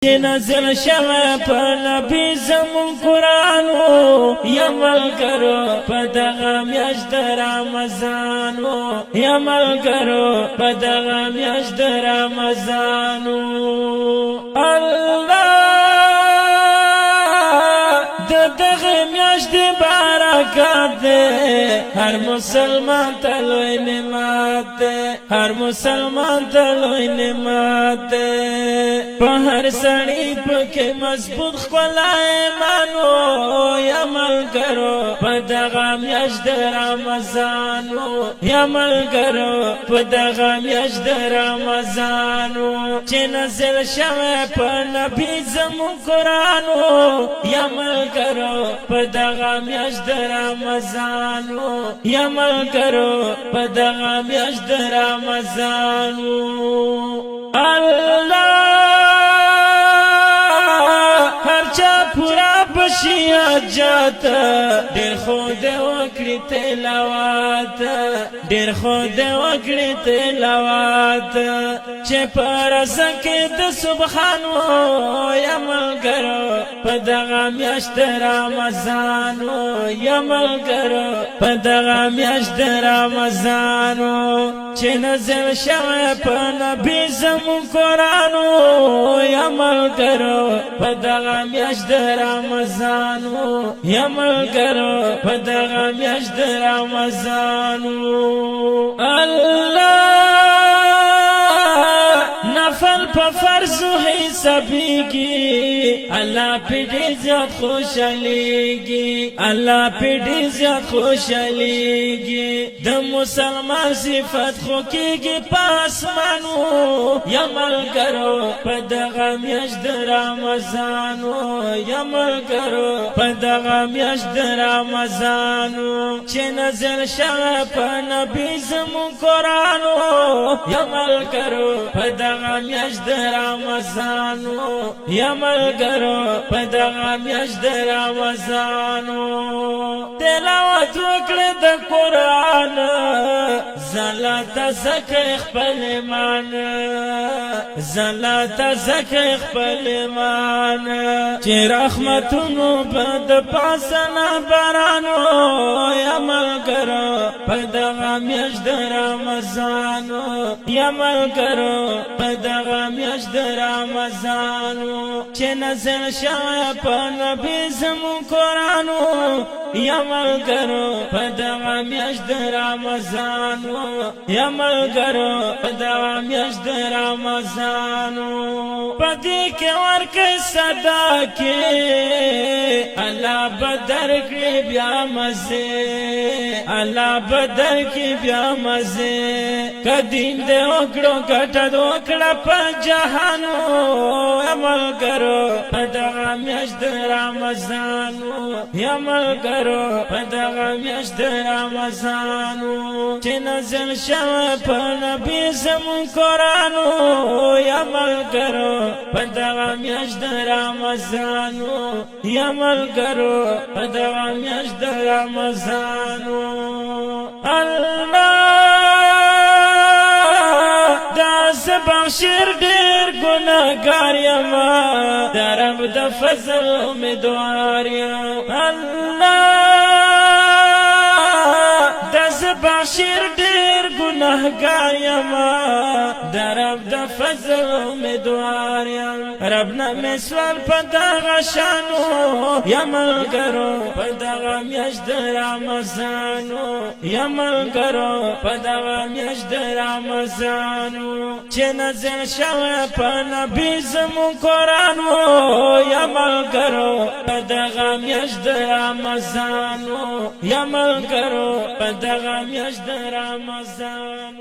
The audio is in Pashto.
نازل شوه په نبی زمون قرآنو یا ملګرو په دغه میاشت د رمضانو یا ملګرو په دغه میاشت د رمضانو الله د دغه میاشت برکات ده هر مسلمان ته لوی نعمت ده هر مسلمان ته لوی نعمت ده په هر سړی پکې مضبوط خپل ایمانو یا ملګرو په دغه میاشت د رمضانو یا ملګرو په دغه میاشت د رمضانو چې نازل شوه په نبی زمون قرآنو یا ملګرو په دغه میاشت د رمضانو یا ملګرو په دغه میاشت د رمضانو الله حاجت ډېر خود وکړي تلاوت ډېر خود وکړي تلاوت چې پر زکه د سبحان یا ملګرو په دغه میاشت رمضان یا ملګرو په دغه میاشت رمضان چې نازل شوه په نبی زمون قرآن یا ملګرو په دغه میاشت رمضان یا ملګرو په دغه میاشت رمضان الله نفل په فرض حسابيږي الله په دې زیات خوشاليږي الله په دې زیات خوشاليږي د مسلمان صفات خو کېږي په اسمانو یا ملګرو په دغه میاشت رمضان یا ملګرو په دغه میاشت رمضان چې نازل شوه په نبی زمون قرآن یا ملګرو په دغه میاشت رمضان یا ملګرو په دغه میاشت رمضان تلاوت وکړه د قرآن زلات زکه خپل ایمان زلات زکه خپل ایمان چې رحمتونو بد پاسنه بارانو یا ملګرو په دغه میاشت رمضان یا ملګرو په دغه میاشت رمضان چې نازل شوه په نبی زمون قرآن یا ملګرو په دغه میاشت رمضان یا ملګرو په دغه میاشت رمضان په دې کې ورکه صدا کې الله بدر کې بیا مزه الله بدر کې بیا مزه کدین دې وکړو کټه وکړه په جهان ملګرو په دغه میاشت رمضان یا ملګرو په دغه میاشت رمضان چې نازل شوه په نبی زمون قرآن یا ملګرو په دغه میاشت رمضان یا ملګرو په دغه میاشت رمضان الله بخشر ډېر ګناهګار یم د رب د فضل امیدوار یم الله د بخشر ډېر ګناهګار یم د رب د فضل امیدوار یم رب نه مې سوال په دغه شانو یا ملګرو په دغه میاشت رمضان یا ملګرو په دغه میاشت رمضان چې نازل شوه په نبی زمون قرآن یا ملګرو په دغه میاشت رمضان یا ملګرو په دغه میاشت رمضان